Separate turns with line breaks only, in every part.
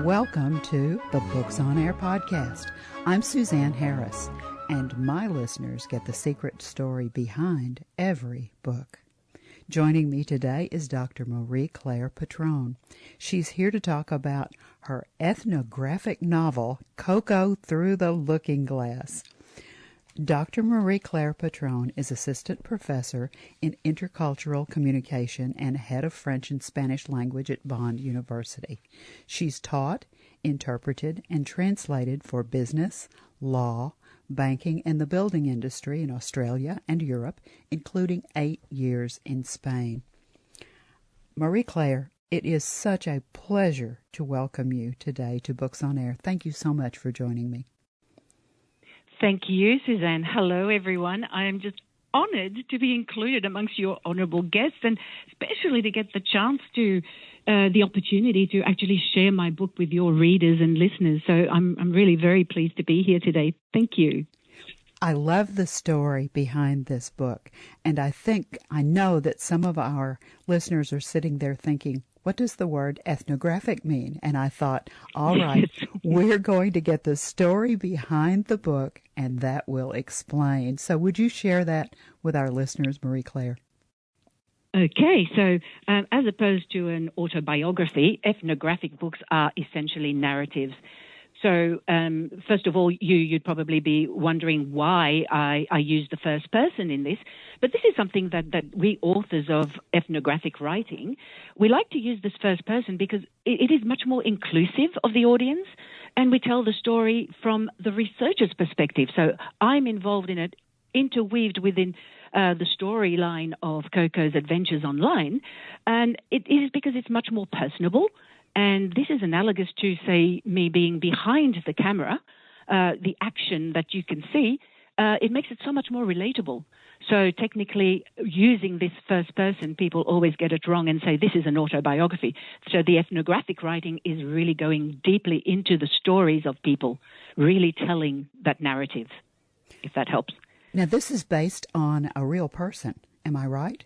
Welcome to the Books on Air podcast. I'm Suzanne Harris, and my listeners get the secret story behind every book. Joining me today is Dr. Marie-Claire Patron. She's here to talk about her ethnographic novel, Coco Through the Looking Glass. Dr. Marie-Claire Patron is Assistant Professor in Intercultural Communication and Head of French and Spanish Language at Bond University. She's taught, interpreted, and translated for business, law, banking, and the building industry in Australia and Europe, including 8 years in Spain. Marie-Claire, it is such a pleasure to welcome you today to Books on Air. Thank you so much for joining me.
Thank you, Suzanne. Hello, everyone. I am just honored to be included amongst your honorable guests, and especially to get the chance to, the opportunity to actually share my book with your readers and listeners. So I'm really very pleased to be here today. Thank you.
I love the story behind this book, and I know that some of our listeners are sitting there thinking, what does the word ethnographic mean? And I thought, all right, we're going to get the story behind the book, and that will explain. So would you share that with our listeners, Marie-Claire?
Okay, so as opposed to an autobiography, ethnographic books are essentially narratives. So first of all, you'd probably be wondering why I use the first person in this. But this is something that we authors of ethnographic writing, we like to use this first person because it is much more inclusive of the audience, and we tell the story from the researcher's perspective. So I'm involved in it, interweaved within the storyline of Coco's adventures online, and it is because it's much more personable. And this is analogous to, say, me being behind the camera, the action that you can see. It makes it so much more relatable. So technically, using this first person, people always get it wrong and say this is an autobiography. So the ethnographic writing is really going deeply into the stories of people, really telling that narrative, if that helps.
Now, this is based on a real person. Am I right?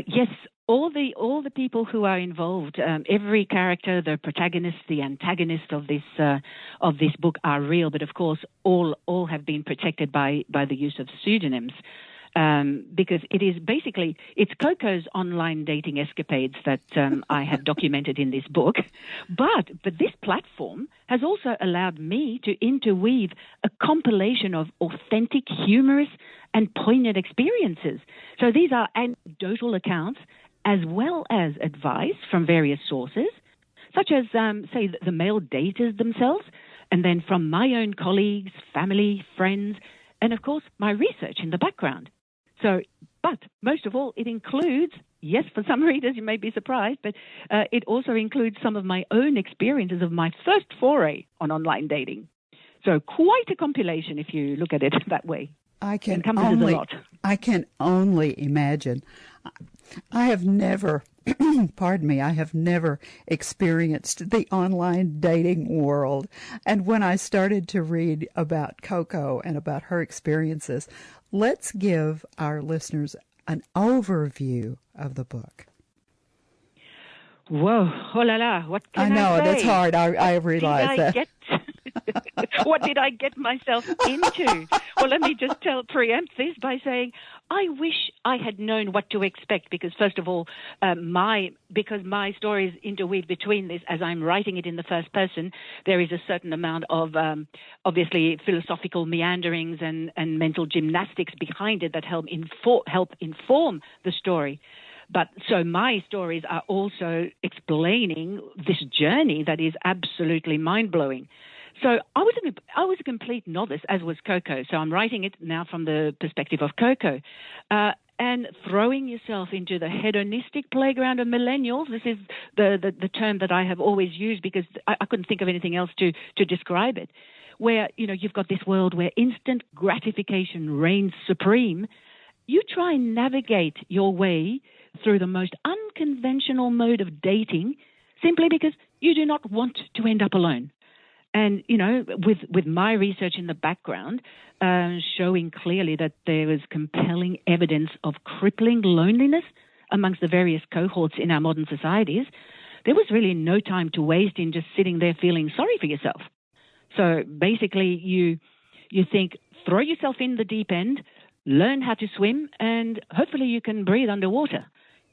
Yes. All the people who are involved, every character, the protagonist, the antagonist of this book are real, but of course all have been protected by the use of pseudonyms, because it's Coco's online dating escapades that I have documented in this book, but this platform has also allowed me to interweave a compilation of authentic, humorous, and poignant experiences. So these are anecdotal accounts, as well as advice from various sources, such as, say, the male daters themselves, and then from my own colleagues, family, friends, and, of course, my research in the background. So, but most of all, it includes, yes, for some readers you may be surprised, but it also includes some of my own experiences of my first foray on online dating. So quite a compilation if you look at it that way.
I can only imagine. I have never, I have never experienced the online dating world. And when I started to read about Coco and about her experiences, let's give our listeners an overview of the book.
Whoa, oh la la, what can I say?
I know, that's hard. I realize that.
What did I get myself into? Well, let me just preempt this by saying I wish I had known what to expect, because first of all, because my story is interweaved between this, as I'm writing it in the first person, there is a certain amount of obviously philosophical meanderings and mental gymnastics behind it that help inform the story. But so my stories are also explaining this journey that is absolutely mind-blowing. So I was a complete novice, as was Coco. So I'm writing it now from the perspective of Coco. And throwing yourself into the hedonistic playground of millennials, this is the term that I have always used because I couldn't think of anything else to describe it, where, you've got this world where instant gratification reigns supreme. You try and navigate your way through the most unconventional mode of dating simply because you do not want to end up alone. And, with my research in the background showing clearly that there was compelling evidence of crippling loneliness amongst the various cohorts in our modern societies. there was really no time to waste in just sitting there feeling sorry for yourself. So basically you think, throw yourself in the deep end, learn how to swim, and hopefully you can breathe underwater.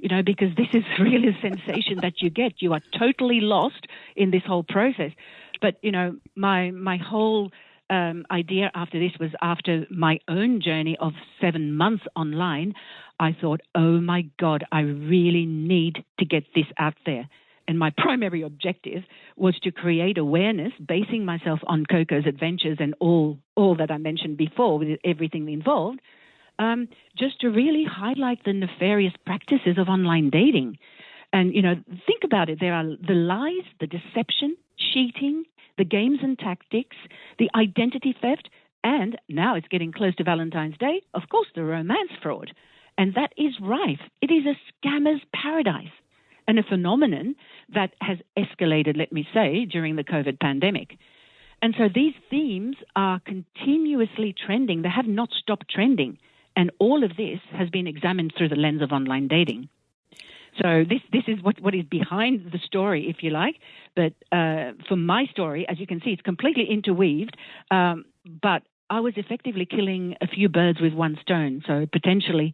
Because this is really a sensation that you get. You are totally lost in this whole process. But, my whole idea after this was, after my own journey of 7 months online, I thought, oh, my God, I really need to get this out there. And my primary objective was to create awareness, basing myself on Coco's adventures and all that I mentioned before, with everything involved, just to really highlight the nefarious practices of online dating. And, think about it. There are the lies, the deception, cheating, the games and tactics, the identity theft, and now it's getting close to Valentine's Day, of course, the romance fraud. And that is rife. It is a scammer's paradise, and a phenomenon that has escalated, let me say, during the COVID pandemic. And so these themes are continuously trending. They have not stopped trending. And all of this has been examined through the lens of online dating. So this is what is behind the story, if you like. But for my story, as you can see, it's completely interweaved. But I was effectively killing a few birds with one stone. So potentially,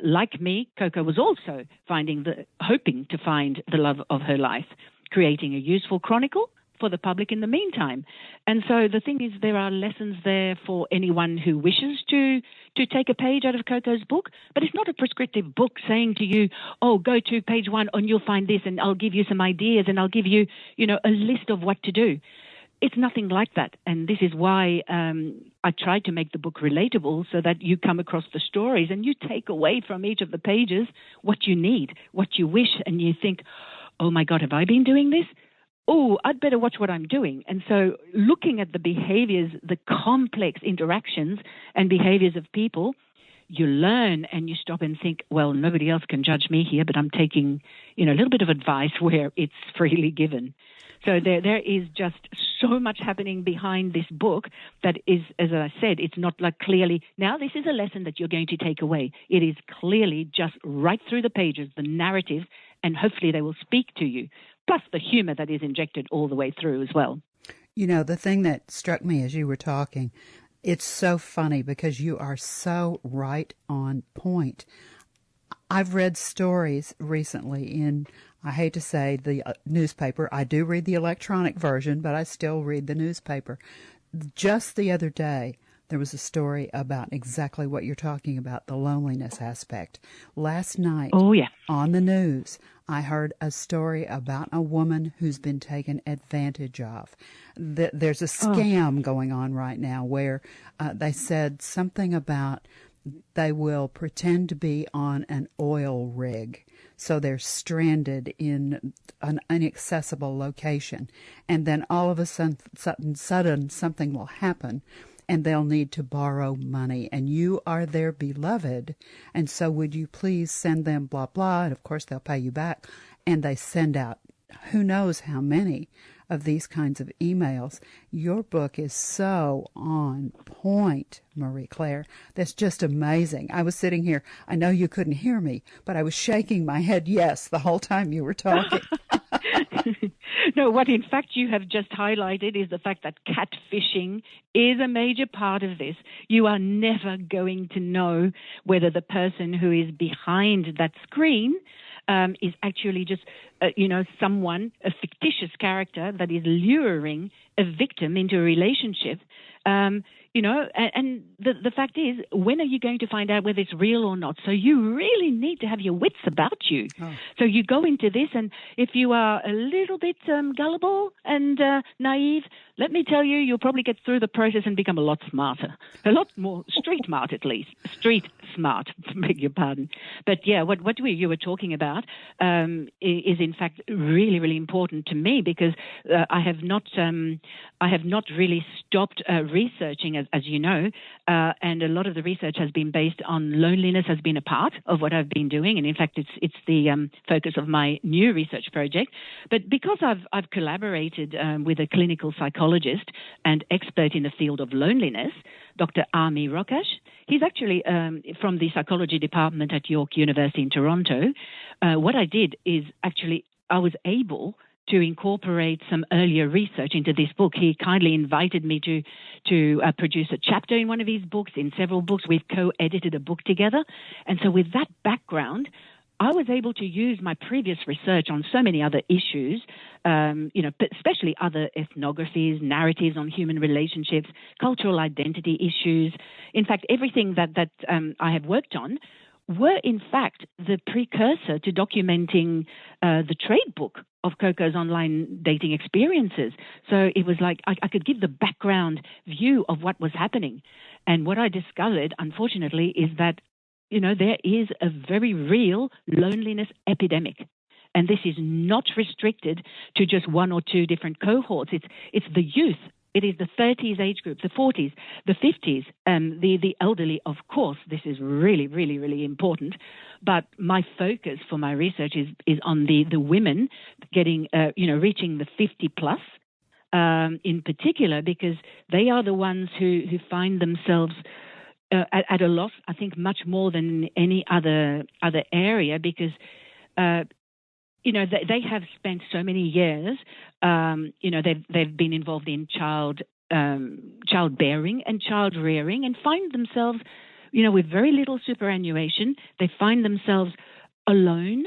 like me, Coco was also hoping to find the love of her life, creating a useful chronicle for the public in the meantime. And so the thing is, there are lessons there for anyone who wishes to take a page out of Coco's book, but it's not a prescriptive book saying to you, oh, go to page 1 and you'll find this, and I'll give you some ideas, and I'll give you, a list of what to do. It's nothing like that. And this is why I tried to make the book relatable, so that you come across the stories and you take away from each of the pages what you need, what you wish, and you think, oh my God, have I been doing this? Oh, I'd better watch what I'm doing. And so looking at the behaviors, the complex interactions and behaviors of people, you learn and you stop and think, well, nobody else can judge me here, but I'm taking, a little bit of advice where it's freely given. So there is just so much happening behind this book that is, as I said, it's not like clearly, now this is a lesson that you're going to take away. It is clearly just right through the pages, the narrative, and hopefully they will speak to you, plus the humor that is injected all the way through as well.
The thing that struck me as you were talking, it's so funny because you are so right on point. I've read stories recently in, I hate to say, the newspaper. I do read the electronic version, but I still read the newspaper. Just the other day, there was a story about exactly what you're talking about, the loneliness aspect. Last night, on the news, I heard a story about a woman who's been taken advantage of. There's a scam going on right now where they said something about they will pretend to be on an oil rig. So they're stranded in an inaccessible location. And then all of a sudden something will happen, and they'll need to borrow money. And you are their beloved. And so would you please send them blah, blah. And, of course, they'll pay you back. And they send out who knows how many of these kinds of emails. Your book is so on point, Marie Claire. That's just amazing. I was sitting here. I know you couldn't hear me, but I was shaking my head yes the whole time you were talking.
No, what in fact you have just highlighted is the fact that catfishing is a major part of this. You are never going to know whether the person who is behind that screen is actually just, someone, a fictitious character that is luring a victim into a relationship. And the fact is, when are you going to find out whether it's real or not? So you really need to have your wits about you. So you go into this, and if you are a little bit gullible and naive, let me tell you, you'll probably get through the process and become a lot smarter, a lot more street smart, at least. Street smart, beg your pardon. But yeah, what you were talking about is in fact really, really important to me, because I have not really stopped researching, as you know, and a lot of the research has been based on loneliness, has been a part of what I've been doing, and in fact it's the focus of my new research project. But because I've collaborated with a clinical psychologist and expert in the field of loneliness, Dr. Ami Rokash, he's actually from the psychology department at York University in Toronto. What I did is actually I was able to incorporate some earlier research into this book. He kindly invited me to produce a chapter in one of his books, in several books. We've co-edited a book together. And so with that background, I was able to use my previous research on so many other issues, especially other ethnographies, narratives on human relationships, cultural identity issues. In fact, everything that I have worked on were, in fact, the precursor to documenting the trade book of Coco's online dating experiences. So it was like I could give the background view of what was happening. And what I discovered, unfortunately, is that there is a very real loneliness epidemic. And this is not restricted to just one or two different cohorts. It's the youth. It is the 30s age group, the 40s, the 50s, the elderly. Of course, this is really, really, really important. But my focus for my research is on the women getting, reaching the 50 plus in particular, because they are the ones who find themselves at a loss, I think, much more than any other area, because they have spent so many years. They've been involved in childbearing and child rearing, and find themselves, with very little superannuation. They find themselves alone,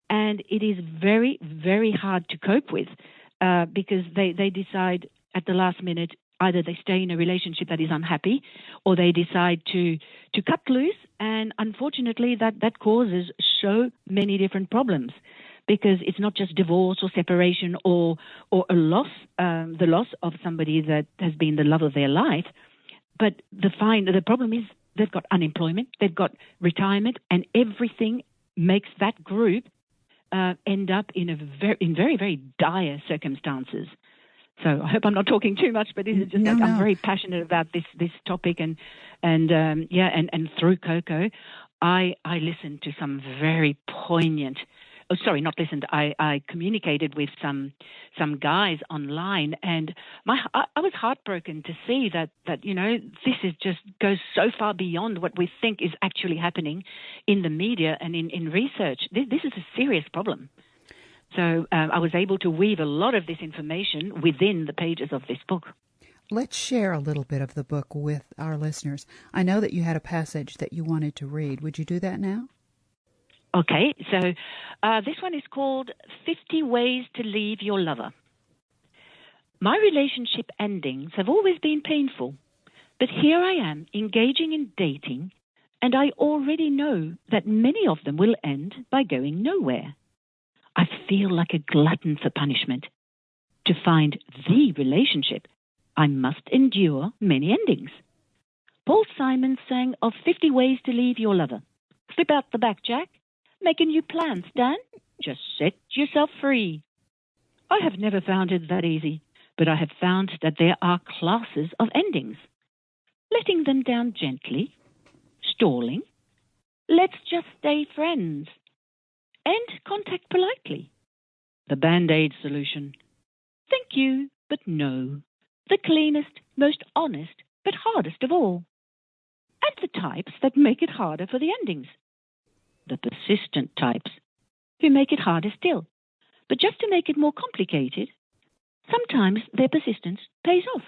and it is very, very hard to cope with because they decide at the last minute. Either they stay in a relationship that is unhappy, or they decide to cut loose, and unfortunately that causes so many different problems, because it's not just divorce or separation or a loss, the loss of somebody that has been the love of their life, but the problem is they've got unemployment, they've got retirement, and everything makes that group end up in very, very dire circumstances. So I hope I'm not talking too much, but this is just I'm very passionate about this topic, and through Coco, I listened to some very poignant. Oh, sorry, not listened. I communicated with some guys online, and I was heartbroken to see that this is just goes so far beyond what we think is actually happening in the media and in research. This is a serious problem. So I was able to weave a lot of this information within the pages of this book.
Let's share a little bit of the book with our listeners. I know that you had a passage that you wanted to read. Would you do that now?
Okay, so this one is called 50 Ways to Leave Your Lover. My relationship endings have always been painful, but here I am engaging in dating, and I already know that many of them will end by going nowhere. I feel like a glutton for punishment. To find the relationship, I must endure many endings. Paul Simon sang of 50 ways to leave your lover. Slip out the back, Jack. Make a new plan, Stan. Just set yourself free. I have never found it that easy, but I have found that there are classes of endings. Letting them down gently, stalling, let's just stay friends, and contact politely. The Band-Aid solution. Thank you, but no. The cleanest, most honest, but hardest of all. And the types that make it harder for the endings. The persistent types, who make it harder still. But just to make it more complicated, sometimes their persistence pays off.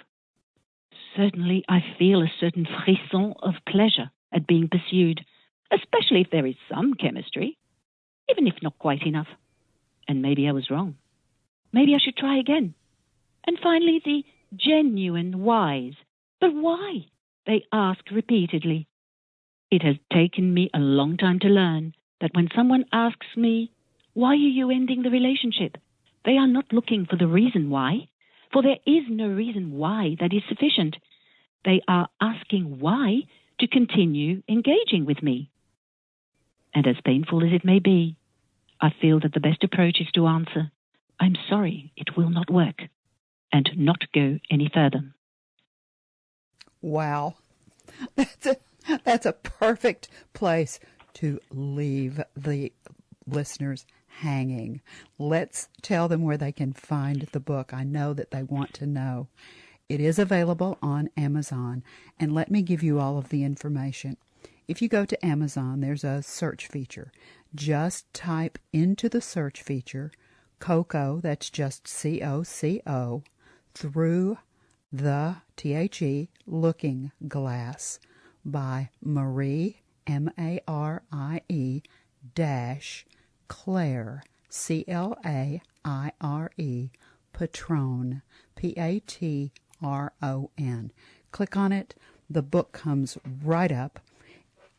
Certainly I feel a certain frisson of pleasure at being pursued, especially if there is some chemistry. Even if not quite enough. And maybe I was wrong. Maybe I should try again. And finally, the genuine whys. But why? They ask repeatedly. It has taken me a long time to learn that when someone asks me, why are you ending the relationship? They are not looking for the reason why, for there is no reason why that is sufficient. They are asking why to continue engaging with me. And as painful as it may be, I feel that the best approach is to answer, I'm sorry, it will not work, and not go any further.
Wow. That's a perfect place to leave the listeners hanging. Let's tell them where they can find the book. I know that they want to know. It is available on Amazon, and let me give you all of the information. If you go to Amazon, there's a search feature. Just type into the search feature Coco, that's just Coco, Through the, The, Looking Glass by Marie, Marie, dash, Claire, Claire, Patron, Patron. Click on it. The book comes right up.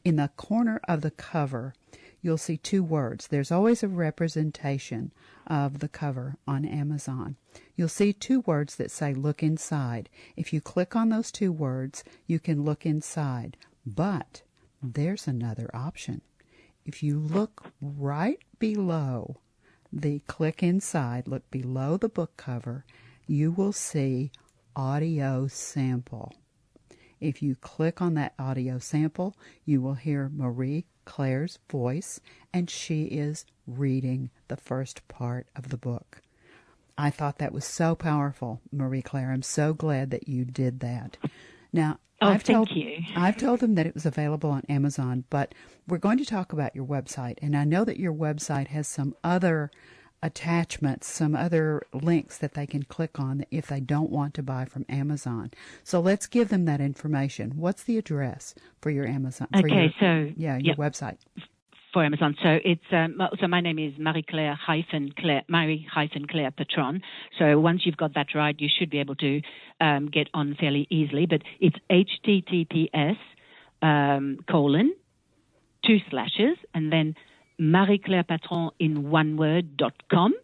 In the corner of the cover, you'll see two words. There's always a representation of the cover on Amazon. You'll see two words that say look inside. If you click on those two words, you can look inside. But there's another option. If you look right below the click inside, look below the book cover, you will see audio sample. If you click on that audio sample, you will hear Marie Claire's voice, and she is reading the first part of the book. I thought that was so powerful, Marie Claire. I'm so glad that you did that. Now, I've told them that it was available on Amazon, but we're going to talk about your website, and I know that your website has some other attachments, some other links that they can click on if they don't want to buy from Amazon. So let's give them that information. What's the address for your Amazon?
Your
website.
For Amazon. So it's so my name is Marie-Claire Patron. So once you've got that right, you should be able to get on fairly easily. But it's https : // and then Marie-Claire Patron in one word.com.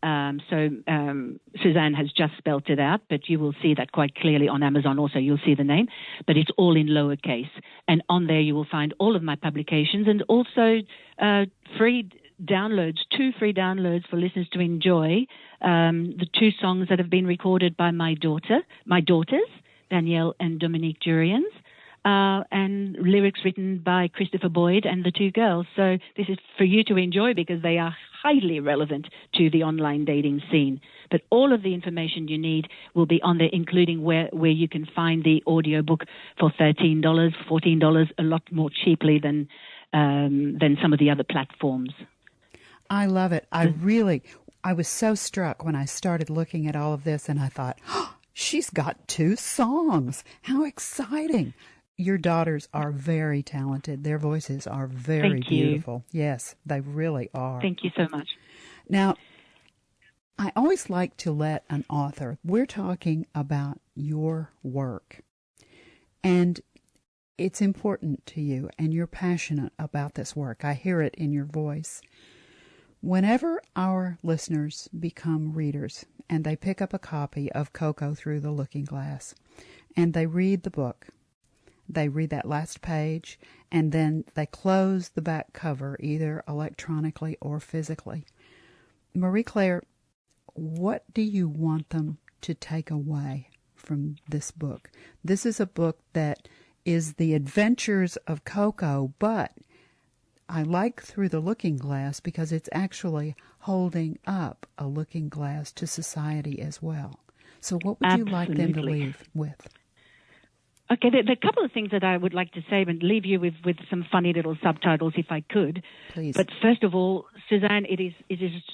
Suzanne has just spelled it out, but you will see that quite clearly on Amazon also. You'll see the name, but it's all in lowercase. And on there you will find all of my publications and also free downloads, 2 free downloads for listeners to enjoy. The 2 songs that have been recorded by my daughters, Danielle and Dominique Jurians. And lyrics written by Christopher Boyd and the 2 girls. So this is for you to enjoy because they are highly relevant to the online dating scene. But all of the information you need will be on there, including where you can find the audiobook for $13, $14, a lot more cheaply than some of the other platforms.
I love it. I was so struck when I started looking at all of this, and I thought, oh, she's got 2 songs. How exciting. Your daughters are very talented. Their voices are very beautiful. Yes, they really are.
Thank you so much.
Now, I always like to let an author, we're talking about your work, and it's important to you, and you're passionate about this work. I hear it in your voice. Whenever our listeners become readers and they pick up a copy of Coco Through the Looking Glass and they read the book, they read that last page, and then they close the back cover, either electronically or physically. Marie Claire, what do you want them to take away from this book? This is a book that is the adventures of Coco, but I like Through the Looking Glass because it's actually holding up a looking glass to society as well. So what would you like them to leave with?
Okay, there are a couple of things that I would like to say and leave you with some funny little subtitles if I could.
Please.
But first of all, Suzanne, it is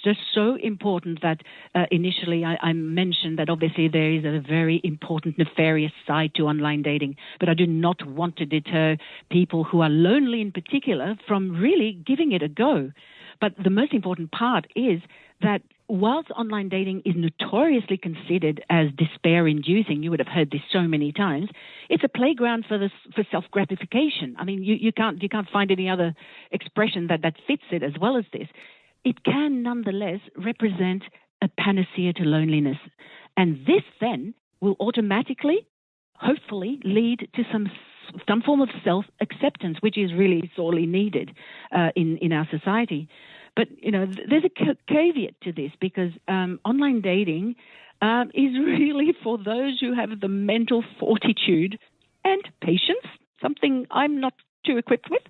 just so important that initially I mentioned that obviously there is a very important nefarious side to online dating, but I do not want to deter people who are lonely in particular from really giving it a go. But the most important part is that whilst online dating is notoriously considered as despair-inducing, you would have heard this so many times, it's a playground for self-gratification. I mean, you can't find any other expression that fits it as well as this. It can nonetheless represent a panacea to loneliness. And this then will automatically, hopefully, lead to some form of self-acceptance, which is really sorely needed in our society. But, there's a caveat to this because online dating is really for those who have the mental fortitude and patience, something I'm not too equipped with,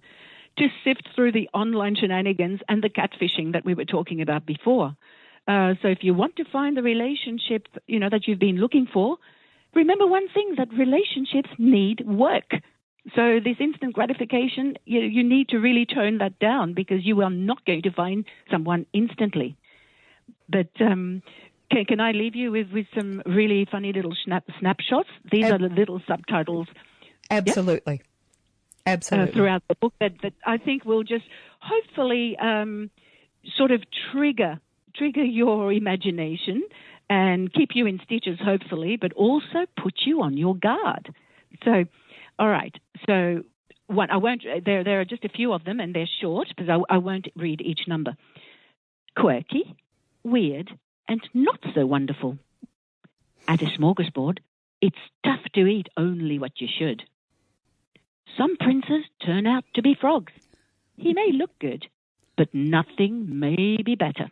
to sift through the online shenanigans and the catfishing that we were talking about before. So if you want to find the relationship, that you've been looking for, remember one thing, that relationships need work. So this instant gratification, you need to really tone that down because you are not going to find someone instantly. But can I leave you with some really funny little snapshots? These are the little subtitles.
Absolutely.
Yep.
Absolutely.
Throughout the book that I think will just hopefully sort of trigger your imagination and keep you in stitches, hopefully, but also put you on your guard. So, all right. So, I won't. There are just a few of them, and they're short, because I won't read each number. Quirky, weird, and not so wonderful. At a smorgasbord, it's tough to eat only what you should. Some princes turn out to be frogs. He may look good, but nothing may be better.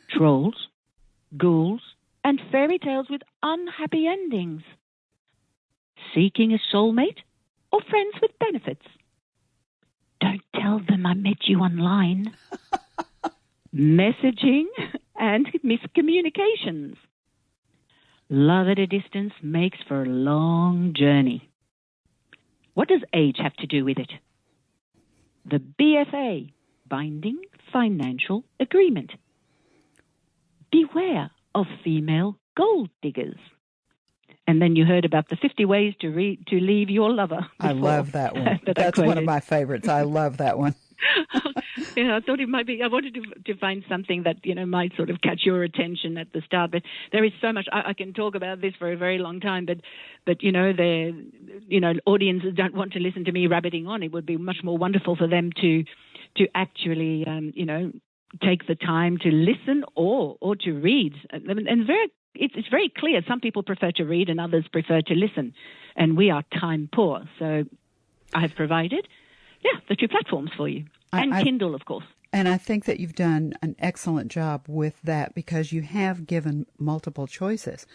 Trolls, ghouls, and fairy tales with unhappy endings. Seeking a soulmate or friends with benefits. Don't tell them I met you online. Messaging and miscommunications. Love at a distance makes for a long journey. What does age have to do with it? The BFA, Binding Financial Agreement. Beware of female gold diggers. And then you heard about the 50 ways to leave your lover.
I love that one. That's one of my favorites. I love that one.
I thought it might be. I wanted to find something that might sort of catch your attention at the start. But there is so much. I can talk about this for a very long time. But audiences don't want to listen to me rabbiting on. It would be much more wonderful for them to actually take the time to listen or to read. And it's very clear. Some people prefer to read and others prefer to listen. And we are time poor. So I have provided, the two platforms for you. And Kindle, of course.
And I think that you've done an excellent job with that, because you have given multiple choices.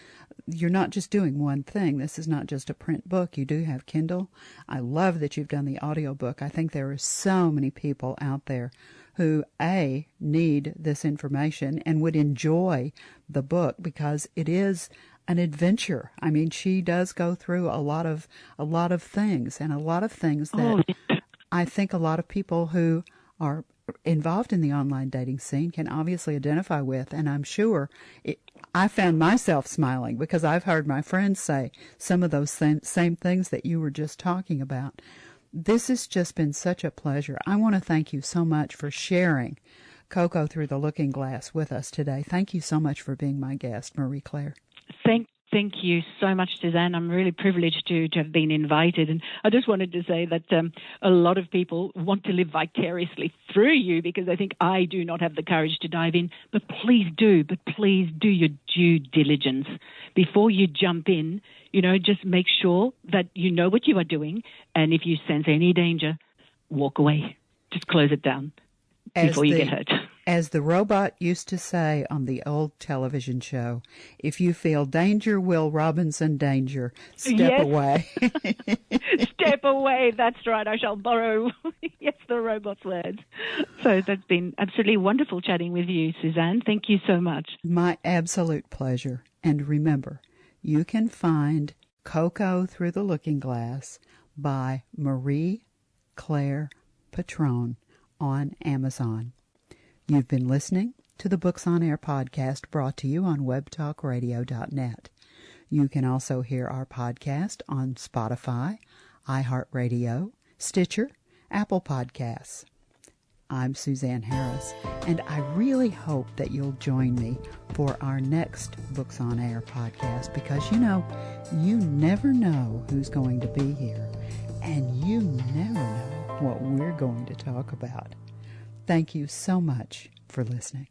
You're not just doing one thing. This is not just a print book. You do have Kindle. I love that you've done the audiobook. I think there are so many people out there who, A, need this information and would enjoy the book, because it is an adventure. I mean, she does go through a lot of things, and a lot of things that I think a lot of people who are involved in the online dating scene can obviously identify with. And I'm sure I found myself smiling, because I've heard my friends say some of those same things that you were just talking about. This has just been such a pleasure. I want to thank you so much for sharing Coco Through the Looking Glass with us today. Thank you so much for being my guest, Marie Claire.
Thank you so much, Suzanne. I'm really privileged to have been invited. And I just wanted to say that a lot of people want to live vicariously through you, because I think I do not have the courage to dive in. But please do your due diligence. Before you jump in, just make sure that you know what you are doing. And if you sense any danger, walk away. Just close it down before you get hurt.
As the robot used to say on the old television show, if you feel danger, Will Robinson, danger, step away.
Step away, that's right. I shall borrow, the robot's words. So that's been absolutely wonderful chatting with you, Suzanne. Thank you so much.
My absolute pleasure. And remember, you can find Coco Through the Looking Glass by Marie Claire Patron on Amazon. You've been listening to the Books on Air podcast, brought to you on webtalkradio.net. You can also hear our podcast on Spotify, iHeartRadio, Stitcher, Apple Podcasts. I'm Suzanne Harris, and I really hope that you'll join me for our next Books on Air podcast, because you never know who's going to be here, and you never know what we're going to talk about. Thank you so much for listening.